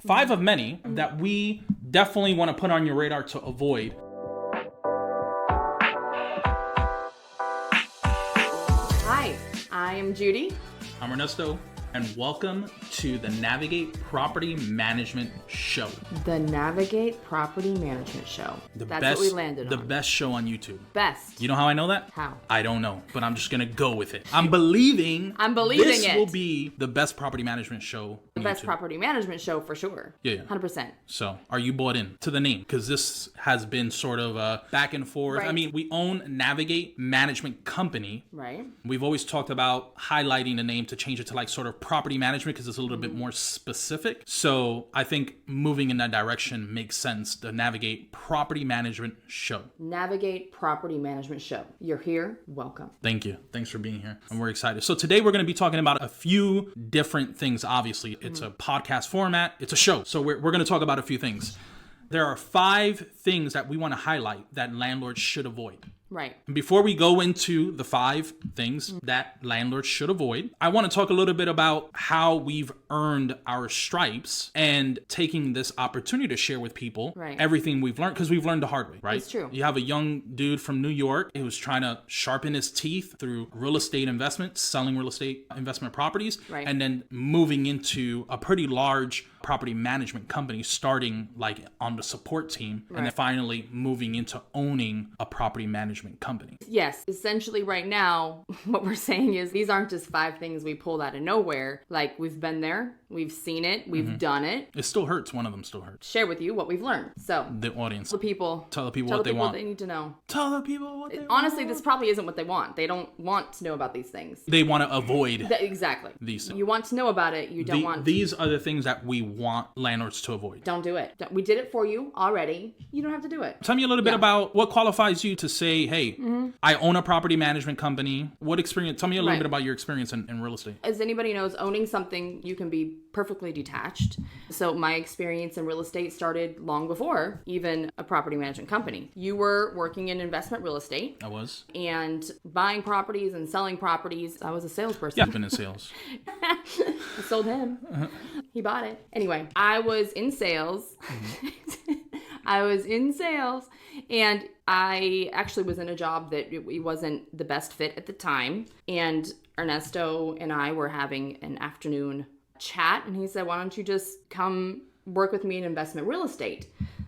5 of many that we definitely want to put on your radar to avoid. Hi, I am Judy. I'm Ernesto, and welcome to the Navigate Property Management Show. The Navigate Property Management Show. That's what we landed on. The best show on YouTube. Best. You know how I know that? How? I don't know, but I'm just going to go with it. I'm believing this will be the best property management show. The best property management show for sure. Yeah. 100%. So, are you bought in to the name? Because this has been sort of a back and forth. Right. I mean, we own Navigate Management Company. Right. We've always talked about highlighting the name to change it to like sort of property management because it's a little bit more specific. So, I think moving in that direction makes sense. The Navigate Property Management Show. Navigate Property Management Show. You're here. Welcome. Thank you. Thanks for being here. And we're excited. So today we're going to be talking about a few different things. Obviously, it's a podcast format. It's a show. So we're going to talk about a few things. There are 5 things that we want to highlight that landlords should avoid. Right. And before we go into the 5 things that landlords should avoid, I want to talk a little bit about how we've earned our stripes and taking this opportunity to share with people everything we've learned, because we've learned the hard way, right? It's true. You have a young dude from New York who was trying to sharpen his teeth through real estate investment, selling real estate investment properties, and then moving into a pretty large property management company, starting like on the support team, and then finally moving into owning a property management company. Yes. Essentially right now, what we're saying is these aren't just 5 things we pulled out of nowhere. Like, we've been there, we've seen it, we've done it. It still hurts. One of them still hurts. Share with you what we've learned. So The audience. tell the people what they want. they need to know. Tell the people what they want. Honestly, this probably isn't what they want. They don't want to know about these things. They want to avoid Exactly. these things. You want to know about it. You don't want. These are the things that we want landlords to avoid. Don't do it. We did it for you already. You don't have to do it. Tell me a little bit about what qualifies you to say, hey, I own a property management company. What experience? Tell me a little bit about your experience in real estate. As anybody knows, owning something, you can be perfectly detached. So my experience in real estate started long before even a property management company. You were working in investment real estate. I was. And buying properties and selling properties. I was a salesperson. Yeah, I've been in sales. I sold him. He bought it. Anyway, I was in sales. I was in sales, and I actually was in a job that it wasn't the best fit at the time. And Ernesto and I were having an afternoon chat, and he said, why don't you just come work with me in investment real estate?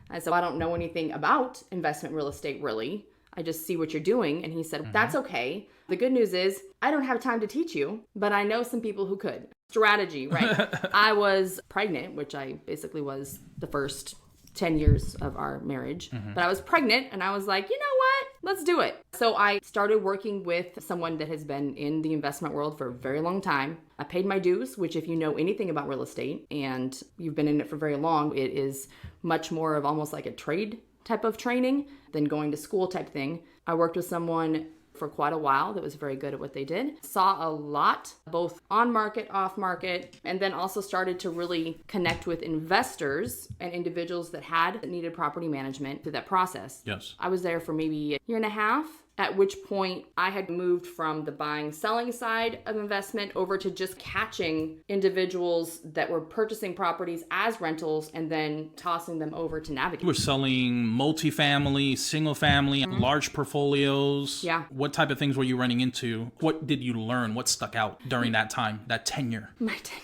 I said, well, I don't know anything about investment real estate, really. I just see what you're doing. And he said, that's okay. The good news is I don't have time to teach you, but I know some people who could. Strategy, right? I was pregnant, which I basically was the first 10 years of our marriage. But I was pregnant, and I was like, you know what? Let's do it. So I started working with someone that has been in the investment world for a very long time. I paid my dues, which if you know anything about real estate and you've been in it for very long, it is much more of almost like a trade type of training than going to school type thing. I worked with someone for quite a while that was very good at what they did. Saw a lot, both on market, off market, and then also started to really connect with investors and individuals that needed property management through that process. Yes. I was there for maybe a year and a half, at which point I had moved from the buying, selling side of investment over to just catching individuals that were purchasing properties as rentals and then tossing them over to Navigate. You were selling multifamily, single family, large portfolios. Yeah. What type of things were you running into? What did you learn? What stuck out during that time, that tenure? My tenure.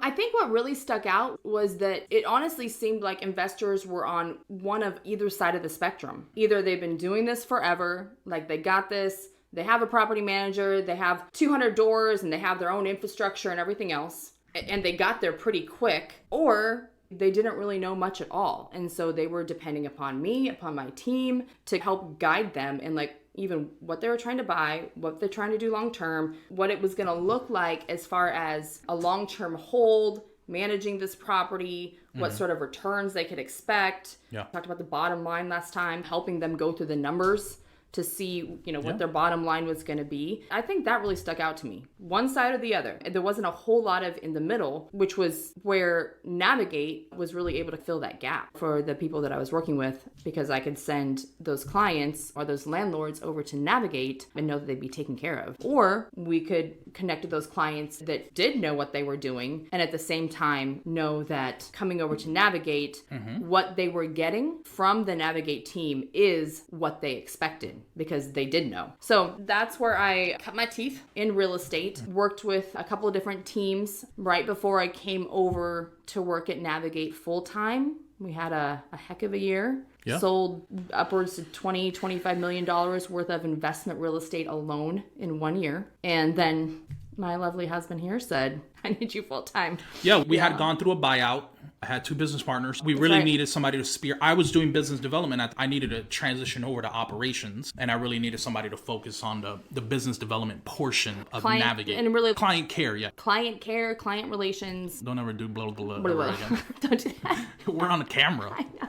I think what really stuck out was that it honestly seemed like investors were on one of either side of the spectrum. Either they've been doing this forever, like they got this, they have a property manager, they have 200 doors and they have their own infrastructure and everything else, and they got there pretty quick, or they didn't really know much at all. And so they were depending upon me, upon my team to help guide them in like even what they were trying to buy, what they're trying to do long term, what it was going to look like as far as a long-term hold, managing this property, what sort of returns they could expect. Yeah. Talked about the bottom line last time, helping them go through the numbers to see, what their bottom line was going to be. I think that really stuck out to me. One side or the other. There wasn't a whole lot of in the middle, which was where Navigate was really able to fill that gap for the people that I was working with, because I could send those clients or those landlords over to Navigate and know that they'd be taken care of. Or we could connect to those clients that did know what they were doing and at the same time know that coming over to Navigate, what they were getting from the Navigate team is what they expected, because they did know. So that's where I cut my teeth in real estate, worked with a couple of different teams right before I came over to work at Navigate full time. We had a heck of a year. Yeah. Sold upwards to $25 million worth of investment real estate alone in 1 year. And then my lovely husband here said, I need you full time. Yeah, we had gone through a buyout. I had 2 business partners. We really needed somebody to spear. I was doing business development. I needed to transition over to operations, and I really needed somebody to focus on the business development portion of Navigate. And really client care, Client care, client relations. Don't ever do blah, blah, blah again. Don't do that. We're on the camera. I know.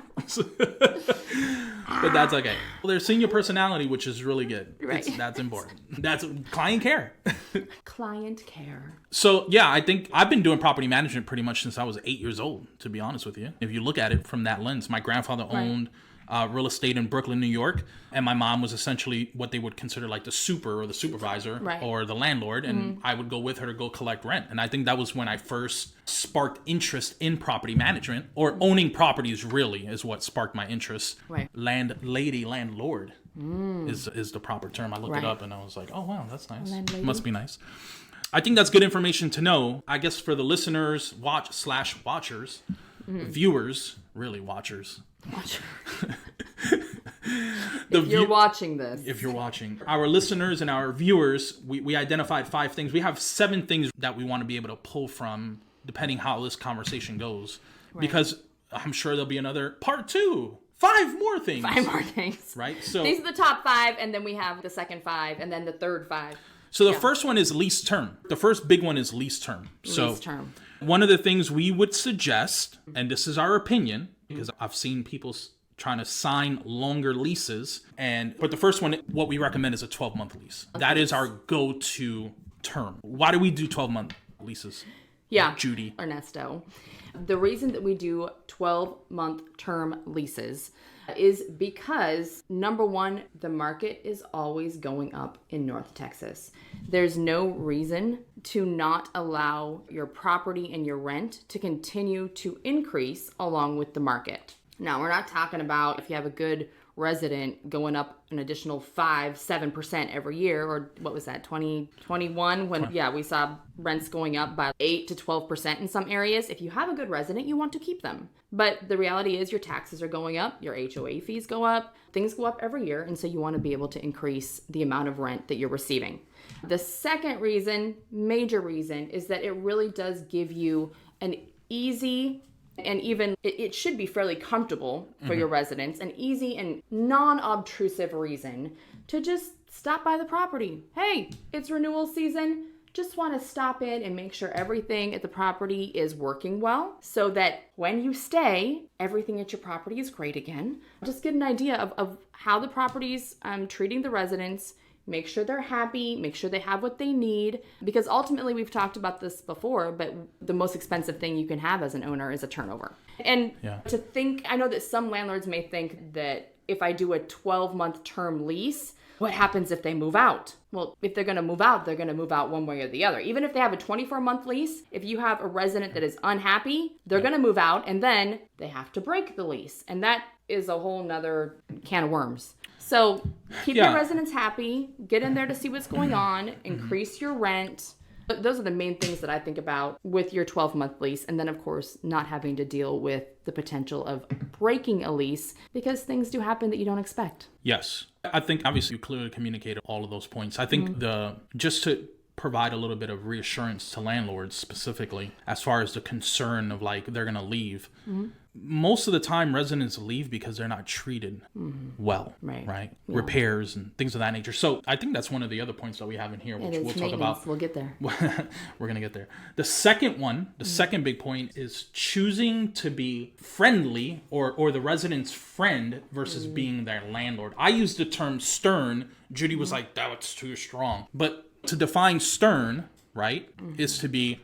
But that's okay. Well, there's senior personality, which is really good. Right. That's important. That's client care. Client care. So, yeah, I think I've been doing property management pretty much since I was 8 years old, to be honest with you. If you look at it from that lens, my grandfather owned real estate in Brooklyn, New York, and my mom was essentially what they would consider like the super or the supervisor or the landlord, and I would go with her to go collect rent. And I think that was when I first sparked interest in property management, or owning properties really is what sparked my interest. Right. Landlord is the proper term. I looked it up and I was like, oh wow, that's nice. Landlady. Must be nice. I think that's good information to know. I guess for the listeners, watchers, viewers, really watchers. If you're watching this. If you're watching. Our listeners and our viewers, we identified 5 things. We have 7 things that we want to be able to pull from, depending how this conversation goes. Right. Because I'm sure there'll be another part 2. 5 more things. 5 more things. Right? So these are the top 5, and then we have the second 5, and then the third 5. So the first one is lease term. The first big one is lease term. Lease term. One of the things we would suggest, and this is our opinion, because I've seen people trying to sign longer leases, but the first one, what we recommend is a 12-month lease. Okay. That is our go-to term. Why do we do 12-month leases? Yeah, Judy. Ernesto. The reason that we do 12-month term leases is because, number one, the market is always going up in North Texas. There's no reason to not allow your property and your rent to continue to increase along with the market. Now, we're not talking about if you have a good resident going up an additional 5-7% every year, or what was that, 2021 when we saw rents going up by 8 to 12% in some areas. If you have a good resident, you want to keep them. But the reality is your taxes are going up, your HOA fees go up, things go up every year, and so you want to be able to increase the amount of rent that you're receiving. The second reason, major reason, is that it really does give you an easy, and even it should be fairly comfortable for your residents, an easy and non-obtrusive reason to just stop by the property. Hey, it's renewal season. Just want to stop in and make sure everything at the property is working well, so that when you stay, everything at your property is great again. Just get an idea of how the property's treating the residents. Make sure they're happy, make sure they have what they need, because ultimately, we've talked about this before, but the most expensive thing you can have as an owner is a turnover. And to think, I know that some landlords may think that if I do a 12-month term lease, what happens if they move out? Well, if they're going to move out, they're going to move out one way or the other. Even if they have a 24-month lease, if you have a resident that is unhappy, they're going to move out, and then they have to break the lease. And that is a whole nother can of worms. So keep your residents happy, get in there to see what's going on, increase your rent. Those are the main things that I think about with your 12-month lease. And then, of course, not having to deal with the potential of breaking a lease, because things do happen that you don't expect. Yes. I think obviously you clearly communicated all of those points. I think just to provide a little bit of reassurance to landlords specifically as far as the concern of like they're going to leave. Most of the time residents leave because they're not treated well, right? Yeah. Repairs and things of that nature. So I think that's one of the other points that we have in here, which we'll talk about. We'll get there. We're going to get there. The second one, the second big point is choosing to be friendly or the resident's friend versus being their landlord. I used the term stern. Judy was like, that's too strong. But to define stern, right, is to be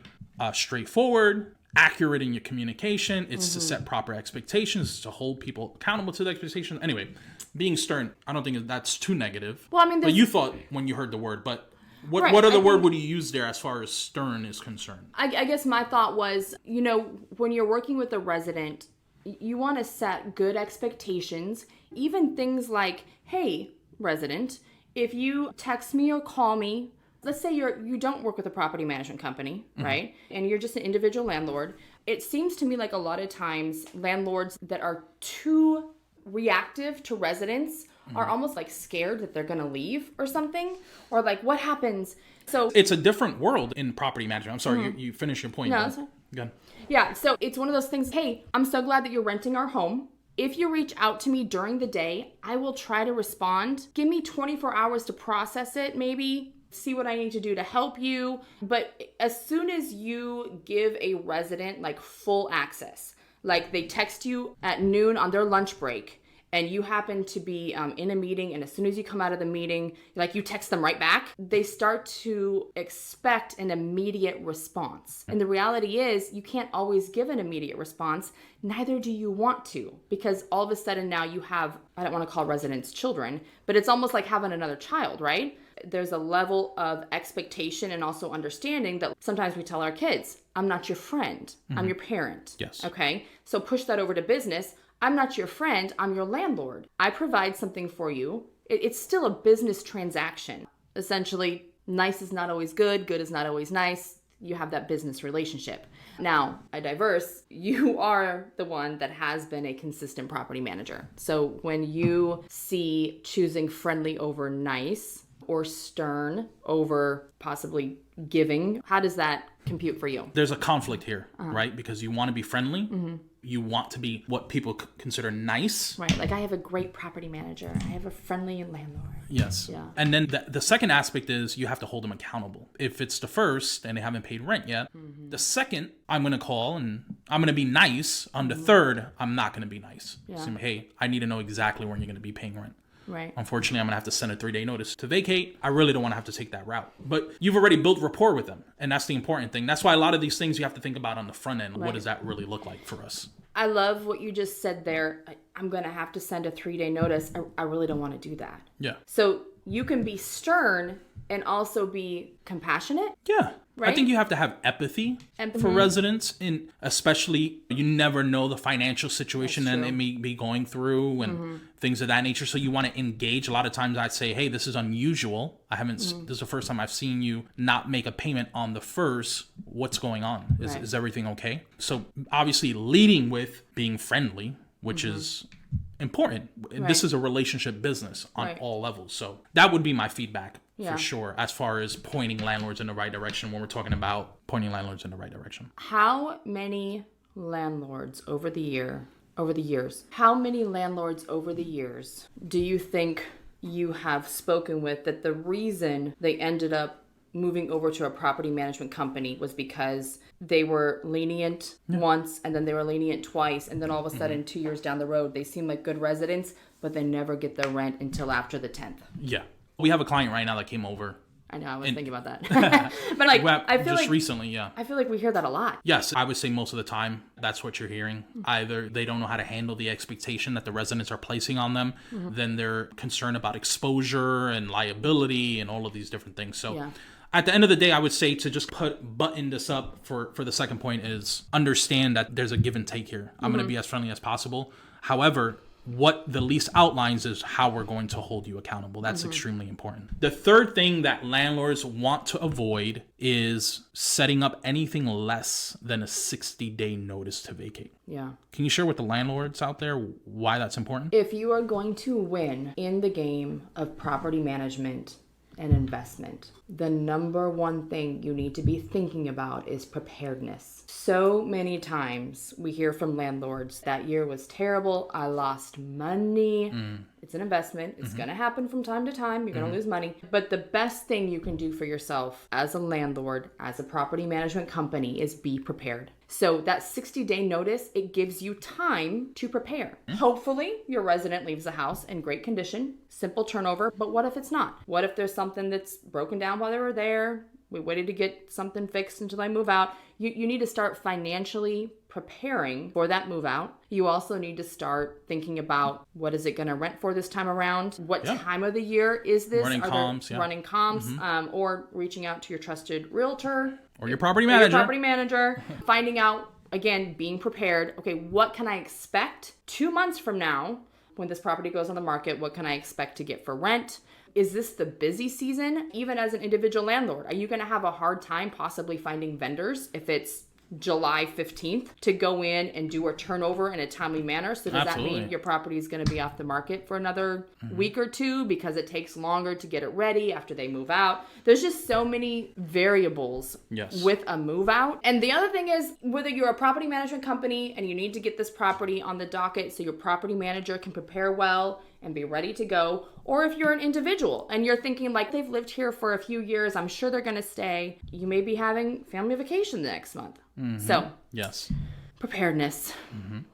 straightforward, accurate in your communication. It's to set proper expectations, it's to hold people accountable to the expectations. Anyway, being stern, I don't think that's too negative. Well, I mean, but you thought when you heard the word, but what other word would you use there as far as stern is concerned? I guess my thought was, you know, when you're working with a resident, you want to set good expectations, even things like, hey, resident, if you text me or call me, let's say you don't work with a property management company, right? And you're just an individual landlord. It seems to me like a lot of times landlords that are too reactive to residents are almost like scared that they're going to leave or something, or like what happens. So it's a different world in property management. I'm sorry, you finish your point. No, that's fine. Good. Yeah, so it's one of those things, hey, I'm so glad that you're renting our home. If you reach out to me during the day, I will try to respond. Give me 24 hours to process it, maybe see what I need to do to help you. But as soon as you give a resident like full access, like they text you at noon on their lunch break, and you happen to be in a meeting, and as soon as you come out of the meeting, like you text them right back, they start to expect an immediate response. And the reality is you can't always give an immediate response, neither do you want to, because all of a sudden now you have, I don't want to call residents children, but it's almost like having another child, right? There's a level of expectation and also understanding that sometimes we tell our kids, I'm not your friend, I'm your parent. Yes. Okay, so push that over to business. I'm not your friend, I'm your landlord. I provide something for you. It's still a business transaction. Essentially, nice is not always good, good is not always nice. You have that business relationship. Now, I diverse, you are the one that has been a consistent property manager. So when you see choosing friendly over nice or stern over possibly giving, how does that compute for you? There's a conflict here, right? Because you want to be friendly. You want to be what people consider nice. Right. Like I have a great property manager. I have a friendly landlord. Yes. Yeah. And then the second aspect is you have to hold them accountable. If it's the first and they haven't paid rent yet, the second I'm going to call and I'm going to be nice. On the third, I'm not going to be nice. Yeah. So, hey, I need to know exactly when you're going to be paying rent. Right. Unfortunately, I'm going to have to send a 3-day notice to vacate. I really don't want to have to take that route. But you've already built rapport with them. And that's the important thing. That's why a lot of these things you have to think about on the front end. Right. What does that really look like for us? I love what you just said there. I'm going to have to send a 3-day notice. I really don't want to do that. Yeah. So you can be stern and also be compassionate. Yeah. Right? I think you have to have empathy for residents, and especially you never know the financial situation that they may be going through and things of that nature. So you want to engage. A lot of times I'd say, hey, this is unusual. This is the first time I've seen you not make a payment on the first. What's going on? Is everything okay? So obviously leading with being friendly, which is important. Right. This is a relationship business on all levels. So that would be my feedback. Yeah. For sure, as far as pointing landlords in the right direction when we're talking about pointing landlords in the right direction. How many landlords over the years do you think you have spoken with that the reason they ended up moving over to a property management company was because they were lenient once and then they were lenient twice, and then all of a sudden 2 years down the road they seem like good residents, but they never get their rent until after the 10th? Yeah. We have a client right now that came over. I know, I was thinking about that. But like, I feel just like recently, yeah. I feel like we hear that a lot. Yes, I would say most of the time that's what you're hearing. Either they don't know how to handle the expectation that the residents are placing on them, then they're concerned about exposure and liability and all of these different things. So at the end of the day, I would say to just button this up for the second point is understand that there's a give and take here. I'm going to be as friendly as possible. However, what the lease outlines is how we're going to hold you accountable. That's extremely important. The third thing that landlords want to avoid is setting up anything less than a 60-day notice to vacate. Yeah. Can you share with the landlords out there why that's important? If you are going to win in the game of property management an investment, the number one thing you need to be thinking about is preparedness. So many times we hear from landlords, that year was terrible, I lost money. It's an investment. It's going to happen from time to time. You're going to lose money. But the best thing you can do for yourself as a landlord, as a property management company, is be prepared. So that 60-day notice, it gives you time to prepare. Hopefully, your resident leaves the house in great condition, simple turnover. But what if it's not? What if there's something that's broken down while they were there? We waited to get something fixed until they move out. You need to start financially preparing for that move out. You also need to start thinking about, what is it going to rent for this time around? What time of the year is this? Running comps, running comps, or reaching out to your trusted realtor. Or your property manager. Finding out, again, being prepared. Okay, what can I expect 2 months from now when this property goes on the market? What can I expect to get for rent? Is this the busy season? Even as an individual landlord, are you going to have a hard time possibly finding vendors if it's July 15th to go in and do a turnover in a timely manner? So does that mean your property is going to be off the market for another week or two because it takes longer to get it ready after they move out? There's just so many variables with a move out. And the other thing is, whether you're a property management company and you need to get this property on the docket so your property manager can prepare well and be ready to go, or if you're an individual and you're thinking like, they've lived here for a few years, I'm sure they're going to stay. You may be having family vacation the next month. So, preparedness.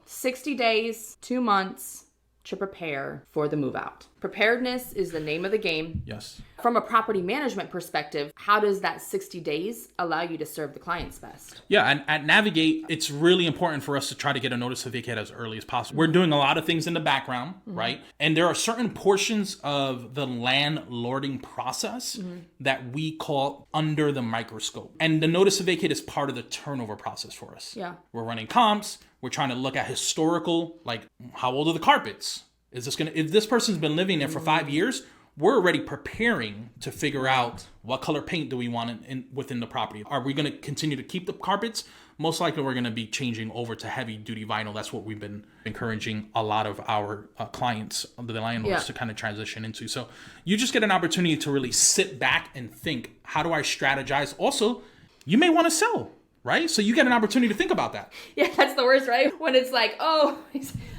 60 days, 2 months to prepare for the move out. Preparedness is the name of the game. Yes. From a property management perspective, how does that 60 days allow you to serve the clients best? Yeah, and at Navigate, it's really important for us to try to get a notice to vacate as early as possible. We're doing a lot of things in the background, right? And there are certain portions of the landlording process that we call under the microscope. And the notice to vacate is part of the turnover process for us. Yeah. We're running comps. We're trying to look at historical, like, how old are the carpets? If this person's been living there for 5 years, we're already preparing to figure out what color paint do we want within the property. Are we going to continue to keep the carpets? Most likely we're going to be changing over to heavy duty vinyl. That's what we've been encouraging a lot of our clients, the landlords, to kind of transition into. So you just get an opportunity to really sit back and think, how do I strategize? Also, you may want to sell, right? So you get an opportunity to think about that. Yeah, that's the worst, right? When it's like, oh,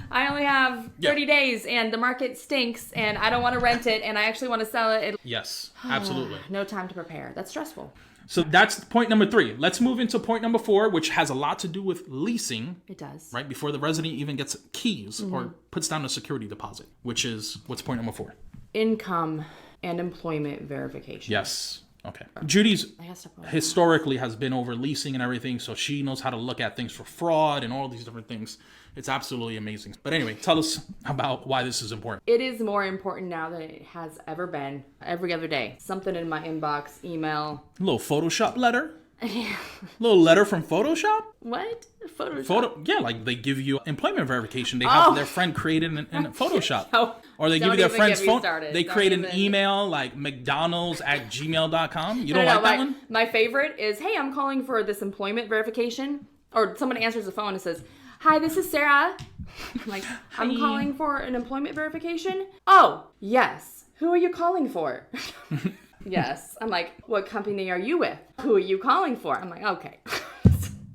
I only have 30 days and the market stinks and I don't want to rent it and I actually want to sell it. Yes, absolutely. No time to prepare. That's stressful. So that's point number 3. Let's move into point number 4, which has a lot to do with leasing. It does. Right before the resident even gets keys or puts down a security deposit, which is, what's point number 4? Income and employment verification. Yes. Okay. Judy's historically has been over leasing and everything, so she knows how to look at things for fraud and all these different things. It's absolutely amazing. But anyway, tell us about why this is important. It is more important now than it has ever been. Every other day, something in my inbox, email. A little Photoshop letter? Little letter from Photoshop? What? Photoshop? Yeah, like they give you employment verification. They have their friend created in Photoshop. Or they give you their friend's phone. They create an email like mcdonalds@gmail.com. You don't like that one? My favorite is, hey, I'm calling for this employment verification. Or someone answers the phone and says, hi, this is Sarah. I'm like, I'm calling for an employment verification. Oh, yes. Who are you calling for? Yes. I'm like, what company are you with? Who are you calling for? I'm like, okay.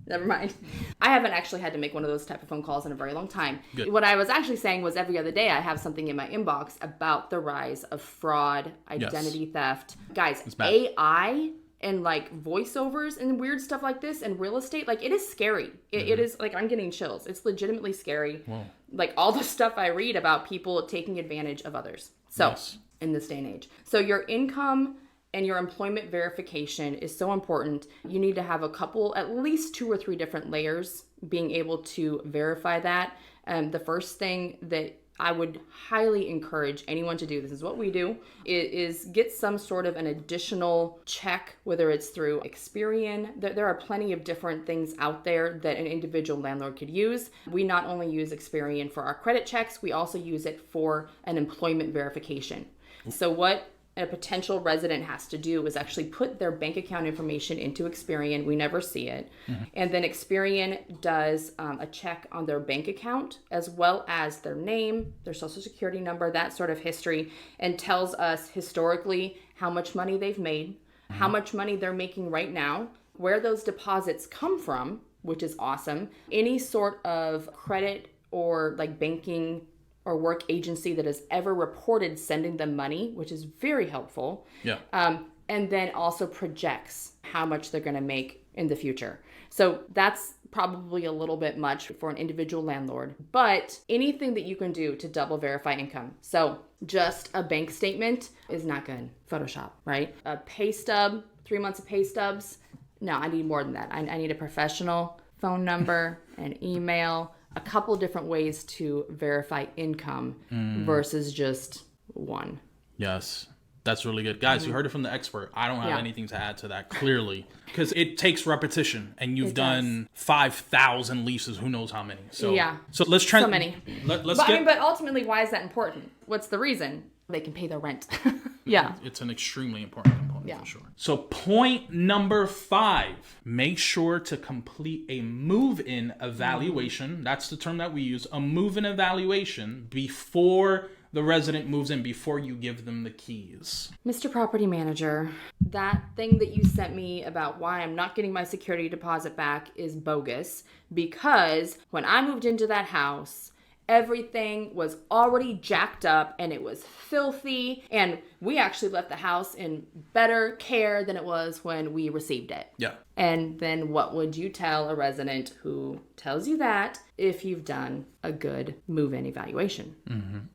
Never mind. I haven't actually had to make one of those type of phone calls in a very long time. Good. What I was actually saying was every other day I have something in my inbox about the rise of fraud, identity theft. Guys, AI and like voiceovers and weird stuff like this and real estate, like it is scary. It is like, I'm getting chills. It's legitimately scary. Whoa. Like all the stuff I read about people taking advantage of others. So in this day and age. So your income and your employment verification is so important. You need to have at least 2 or 3 different layers being able to verify that. The first thing that I would highly encourage anyone to do, this is what we do, is get some sort of an additional check, whether it's through Experian. There are plenty of different things out there that an individual landlord could use. We not only use Experian for our credit checks, we also use it for an employment verification. So what a potential resident has to do is actually put their bank account information into Experian. We never see it. And then Experian does a check on their bank account as well as their name, their social security number, that sort of history, and tells us historically how much money they've made, how much money they're making right now, where those deposits come from, which is awesome. Any sort of credit or like banking or work agency that has ever reported sending them money, which is very helpful. Yeah. And then also projects how much they're going to make in the future. So that's probably a little bit much for an individual landlord, but anything that you can do to double verify income. So just a bank statement is not good. Photoshop, right? A pay stub, 3 months of pay stubs. No, I need more than that. I need a professional phone number, an email, a couple different ways to verify income versus just one. Yes. That's really good. Guys, you heard it from the expert. I don't have anything to add to that, clearly. Because it takes repetition, and you've done 5,000 leases, who knows how many. So let's try. So many. But ultimately, why is that important? What's the reason? They can pay their rent. It's an extremely important component for sure. So point number 5, make sure to complete a move-in evaluation. That's the term that we use, a move-in evaluation before the resident moves in, before you give them the keys. Mr. Property Manager, that thing that you sent me about why I'm not getting my security deposit back is bogus, because when I moved into that house, everything was already jacked up and it was filthy, and we actually left the house in better care than it was when we received it. Yeah. And then what would you tell a resident who tells you that if you've done a good move-in evaluation?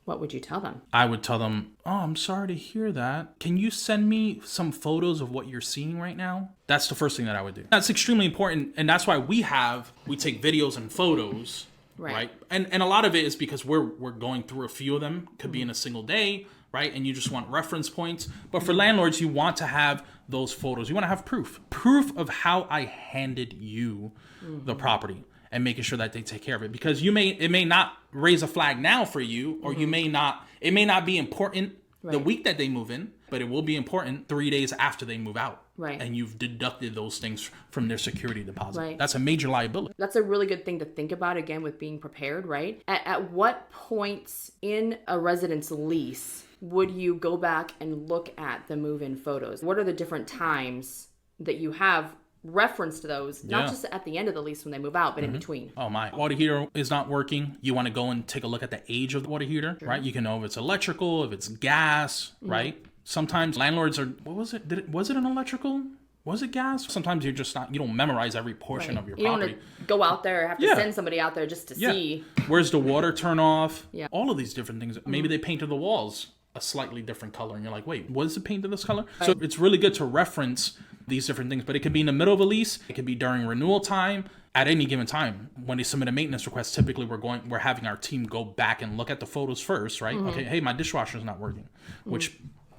What would you tell them? I would tell them, oh, I'm sorry to hear that. Can you send me some photos of what you're seeing right now? That's the first thing that I would do. That's extremely important, and that's why we take videos and photos. Right. And a lot of it is because we're going through a few of them, could be in a single day, right? And you just want reference points. But for landlords, you want to have those photos. You want to have proof of how I handed you the property, and making sure that they take care of it. Because it may not raise a flag now for you, or it may not be important the week that they move in, but it will be important 3 days after they move out. Right. And you've deducted those things from their security deposit. Right. That's a major liability. That's a really good thing to think about, again, with being prepared, right? At what points in a resident's lease would you go back and look at the move-in photos? What are the different times that you have reference to those, not just at the end of the lease when they move out, but in between? Oh my, water heater is not working. You want to go and take a look at the age of the water heater, right? You can know if it's electrical, if it's gas, right? Sometimes landlords are, was it an electrical? Was it gas? Sometimes you don't memorize every portion of your property. You don't want to go out there or have to send somebody out there just to see. Where's the water turn off? Yeah. All of these different things. Maybe they painted the walls a slightly different color, and you're like, wait, was it painted this color? So it's really good to reference these different things, but it could be in the middle of a lease. It could be during renewal time. At any given time, when they submit a maintenance request, typically we're having our team go back and look at the photos first, right? Okay, hey, my dishwasher is not working, which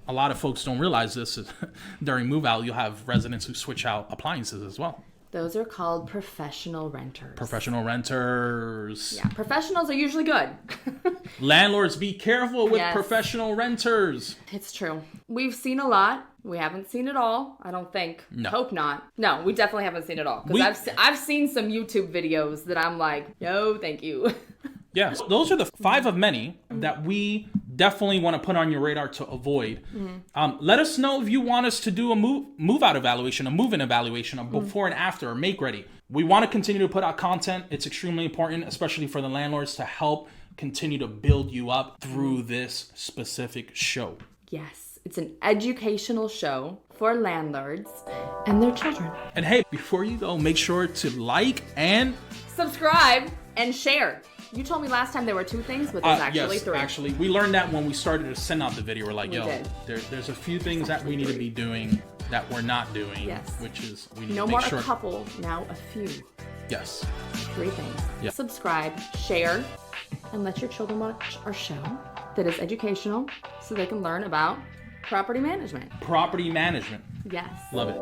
a lot of folks don't realize this. During move out, you'll have residents who switch out appliances as well. Those are called professional renters. Professional renters. Yeah, professionals are usually good. Landlords, be careful with professional renters. It's true. We've seen a lot. We haven't seen it all, I don't think. No. Hope not. No, we definitely haven't seen it all. Because I've seen some YouTube videos that I'm like, no, thank you. Yes, those are the 5 of many that we definitely want to put on your radar to avoid. Let us know if you want us to do a move-out evaluation, a move-in evaluation, a before and after, or make ready. We want to continue to put out content. It's extremely important, especially for the landlords, to help continue to build you up through this specific show. Yes, it's an educational show for landlords and their children. And hey, before you go, make sure to like and subscribe and share. You told me last time there were 2 things, but there's actually 3. Actually, we learned that when we started to send out the video. We're like, there's a few things that we need to be doing that we're not doing, which is we need to make sure. No more a couple, now a few. Yes. 3 things. Yep. Subscribe, share, and let your children watch our show that is educational so they can learn about property management. Property management. Yes. Love it.